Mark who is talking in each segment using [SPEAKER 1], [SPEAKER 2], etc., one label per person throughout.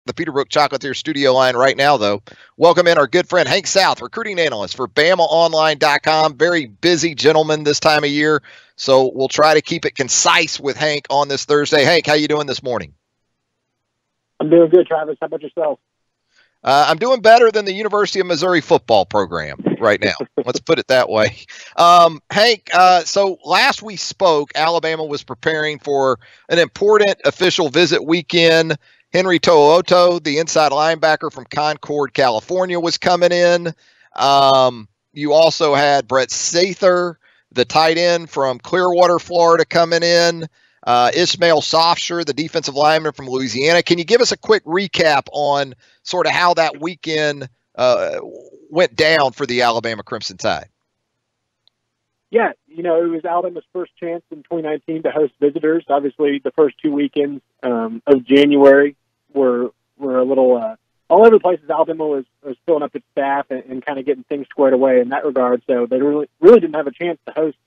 [SPEAKER 1] the Peterbrook Chocolatier studio line right now, though. Welcome in our good friend Hank South, recruiting analyst for BamaOnline.com. Very busy gentleman this time of year, so we'll try to keep it concise with Hank on this Thursday. Hank, how you doing this morning?
[SPEAKER 2] I'm doing good, Travis. How about yourself?
[SPEAKER 1] I'm doing better than the University of Missouri football program right now. Let's put it that way. Hank, so last we spoke, Alabama was preparing for an important official visit weekend. Henry To'oTo'o, the inside linebacker from Concord, California, was coming in. You also had Brett Sather, the tight end from Clearwater, Florida, coming in. Ishmael Sofsher, the defensive lineman from Louisiana. Can you give us a quick recap on sort of how that weekend went down for the Alabama Crimson Tide?
[SPEAKER 2] Yeah, it was Alabama's first chance in 2019 to host visitors. Obviously, the first 2 weekends of January were a little all over the place as Alabama was filling up its staff and kind of getting things squared away in that regard. So they really didn't have a chance to host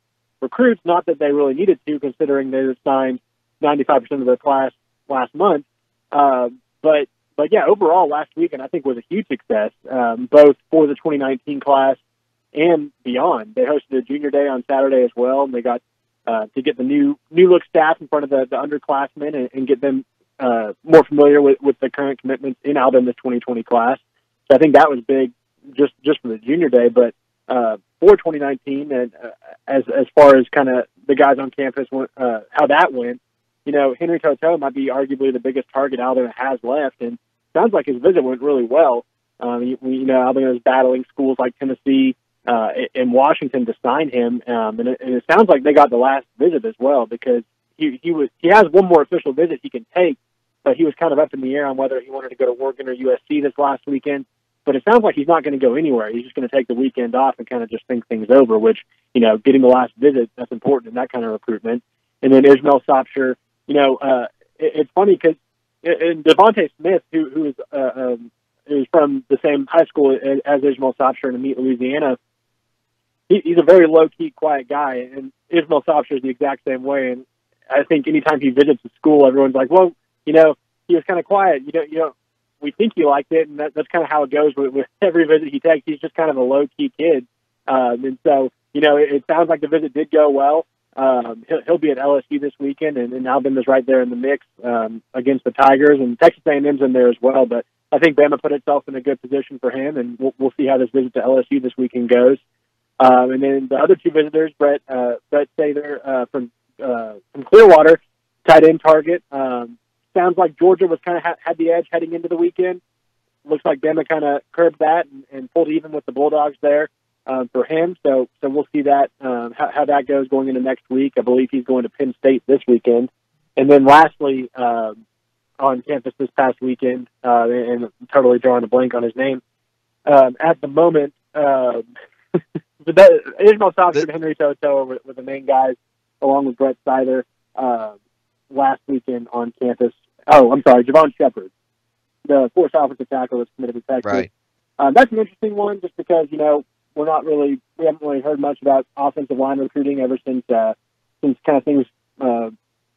[SPEAKER 2] recruits, not that they really needed to, considering they signed 95% of their class last month. But yeah, overall, last weekend I think was a huge success, both for the 2019 class and beyond. They hosted a junior day on Saturday as well, and they got to get the new look staff in front of the underclassmen and get them more familiar with the current commitments in Alabama's 2020 class. So I think that was big, just for the junior day, but for 2019, and as far as kind of the guys on campus, how that went, Henry To'oTo'o might be arguably the biggest target Alabama has left, and sounds like his visit went really well. Alabama is battling schools like Tennessee and Washington to sign him, and it sounds like they got the last visit as well, because he has one more official visit he can take, but he was kind of up in the air on whether he wanted to go to Oregon or USC this last weekend. But it sounds like he's not going to go anywhere. He's just going to take the weekend off and kind of just think things over, which, getting the last visit, that's important in that kind of recruitment. And then Ishmael Sofsher, it's funny because Devontae Smith, who is from the same high school as Ishmael Sofsher in Amite, Louisiana, he's a very low-key, quiet guy, and Ishmael Sofsher is the exact same way. And I think anytime he visits a school, everyone's like, well, he was kind of quiet. We think he liked it, and that's kind of how it goes with every visit he takes. He's just kind of a low-key kid. And so, it sounds like the visit did go well. He'll be at LSU this weekend, and Alabama's right there in the mix against the Tigers, and Texas A&M's in there as well. But I think Bama put itself in a good position for him, and we'll see how this visit to LSU this weekend goes. And then the other two visitors, Brett Sather from Clearwater, tight end target. Sounds like Georgia was kind of had the edge heading into the weekend. Looks like Bama kind of curbed that and pulled even with the Bulldogs there for him. So we'll see that how that goes going into next week. I believe he's going to Penn State this weekend. And then lastly, on campus this past weekend, and I'm totally drawing a blank on his name at the moment. Ishmael Sofsher and Henry To'oTo'o were the main guys, along with Brett Sather last weekend on campus. Oh, I'm sorry, Javon Shepard, the fourth offensive tackle that's committed to Texas.
[SPEAKER 1] Right.
[SPEAKER 2] That's an interesting one, just because we haven't really heard much about offensive line recruiting ever since kind of things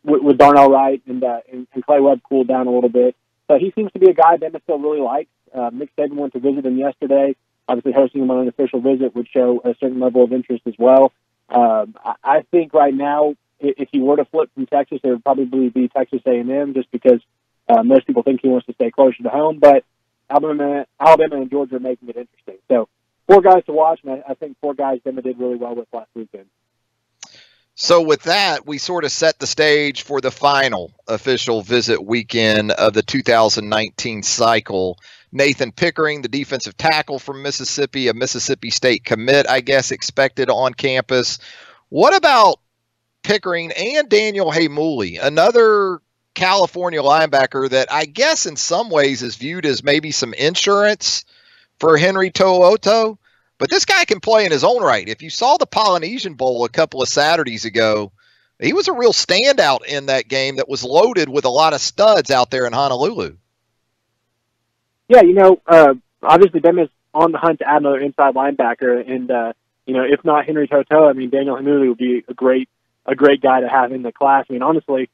[SPEAKER 2] with Darnell Wright and Clay Webb cooled down a little bit. But he seems to be a guy Bama still really likes. Nick Saban went to visit him yesterday. Obviously, hosting him on an official visit would show a certain level of interest as well. I think right now, if he were to flip from Texas, it would probably be Texas A&M, just because most people think he wants to stay closer to home. But Alabama and Georgia are making it interesting. So 4 guys to watch, and I think 4 guys Bama did really well with last weekend.
[SPEAKER 1] So with that, we sort of set the stage for the final official visit weekend of the 2019 cycle. Nathan Pickering, the defensive tackle from Mississippi, a Mississippi State commit, I guess, expected on campus. What about Pickering and Daniel Heimuli, another California linebacker that I guess in some ways is viewed as maybe some insurance for Henry To'oTo'o? But this guy can play in his own right. If you saw the Polynesian Bowl a couple of Saturdays ago, he was a real standout in that game that was loaded with a lot of studs out there in Honolulu.
[SPEAKER 2] Yeah, obviously Bama's on the hunt to add another inside linebacker, and if not Henry To'oTo'o, Daniel Heimuli would be a great guy to have in the class. Honestly,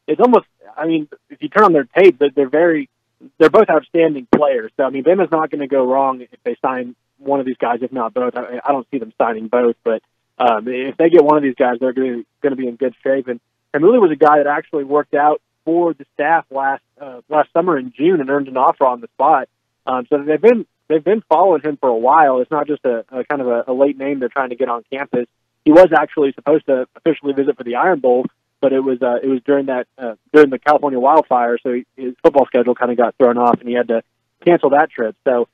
[SPEAKER 2] it's almost, I mean, if you turn on their tape, they're both outstanding players. So, I mean, Bama's not going to go wrong if they sign one of these guys, if not both. I don't see them signing both, but if they get one of these guys, they're going to be in good shape. And Hamuli was a guy that actually worked out for the staff last summer in June and earned an offer on the spot. So they've been following him for a while. It's not just a kind of a late name they're trying to get on campus. He was actually supposed to officially visit for the Iron Bowl, but it was during the California wildfire, so his football schedule kind of got thrown off, and he had to cancel that trip. So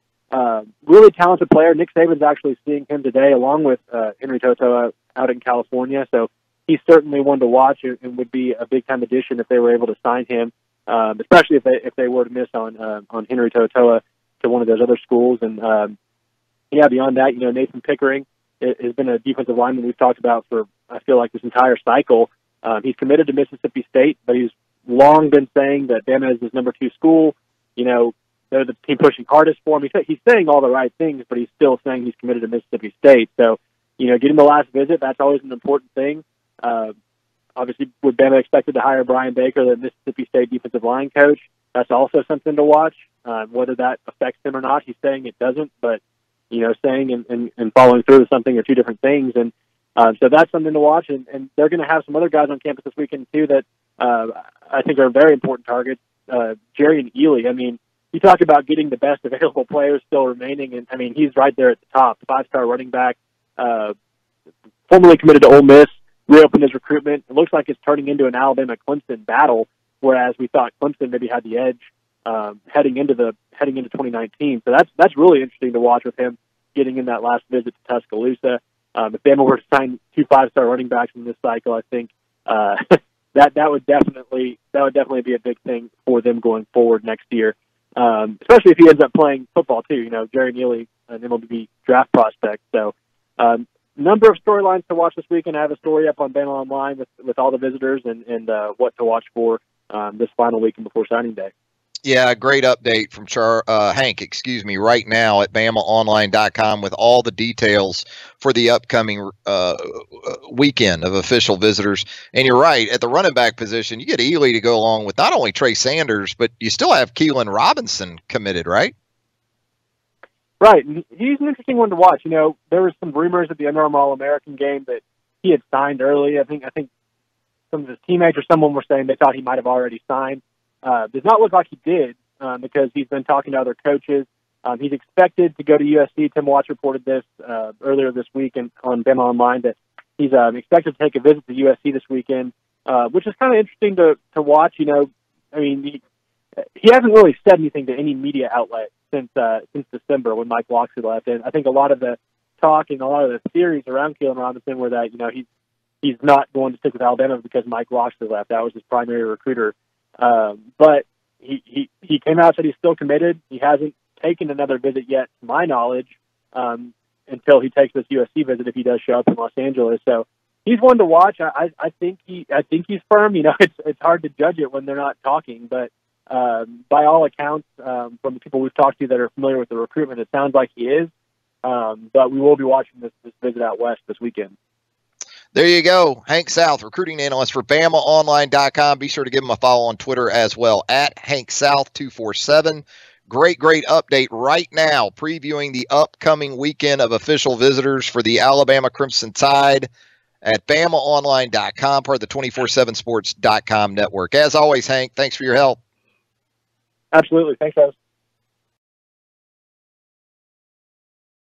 [SPEAKER 2] really talented player. Nick Saban's actually seeing him today, along with Henry To'oTo'o out in California. So he's certainly one to watch and would be a big time addition if they were able to sign him, especially if they were to miss on Henry To'oTo'o to one of those other schools. And beyond that, Nathan Pickering has been a defensive lineman we've talked about for, I feel like, this entire cycle. He's committed to Mississippi State, but he's long been saying that Bama is his number 2 school. They're the team pushing hardest for him. He's saying all the right things, but he's still saying he's committed to Mississippi State. So, getting the last visit, that's always an important thing. Obviously, with Bama expected to hire Brian Baker, the Mississippi State defensive line coach, that's also something to watch. Whether that affects him or not, he's saying it doesn't, but, saying and following through with something are two different things. And so that's something to watch. And they're going to have some other guys on campus this weekend, too, that I think are very important targets. Jerry and Ely, I mean, you talk about getting the best available players still remaining, and, I mean, he's right there at the top. 5-star running back, formerly committed to Ole Miss, reopened his recruitment. It looks like it's turning into an Alabama-Clemson battle, whereas we thought Clemson maybe had the edge heading into 2019. So that's really interesting to watch with him getting in that last visit to Tuscaloosa. If Bama were to sign 2 5-star running backs in this cycle, I think that would definitely be a big thing for them going forward next year. Especially if he ends up playing football too. Jerry Neely, an MLB draft prospect. So, number of storylines to watch this weekend. I have a story up on Bama Online with all the visitors and what to watch for this final weekend before signing day.
[SPEAKER 1] Yeah, great update from Hank, right now at BamaOnline.com with all the details for the upcoming weekend of official visitors. And you're right, at the running back position, you get Ely to go along with not only Trey Sanders, but you still have Keelan Robinson committed, right?
[SPEAKER 2] Right. He's an interesting one to watch. There was some rumors at the Under Armour All-American game that he had signed early. I think some of his teammates or someone were saying they thought he might have already signed. Does not look like he did because he's been talking to other coaches. He's expected to go to USC. Tim Watts reported this earlier this week on Bama Online that he's expected to take a visit to USC this weekend, which is kind of interesting to watch. I mean, he hasn't really said anything to any media outlet since December when Mike Locksley left. And I think a lot of the talk and a lot of the theories around Keelan Robinson were that he's not going to stick with Alabama because Mike Locksley left. That was his primary recruiter. But he came out and said he's still committed. He hasn't taken another visit yet, to my knowledge, until he takes this USC visit if he does show up in Los Angeles. So he's one to watch. I think he's firm. It's hard to judge it when they're not talking, but by all accounts, from the people we've talked to that are familiar with the recruitment, it sounds like he is. But we will be watching this visit out west this weekend.
[SPEAKER 1] There you go. Hank South, recruiting analyst for BamaOnline.com. Be sure to give him a follow on Twitter as well, at HankSouth247. Great update right now, previewing the upcoming weekend of official visitors for the Alabama Crimson Tide at BamaOnline.com, part of the 247Sports.com network. As always, Hank, thanks for your help.
[SPEAKER 2] Absolutely. Thanks, guys.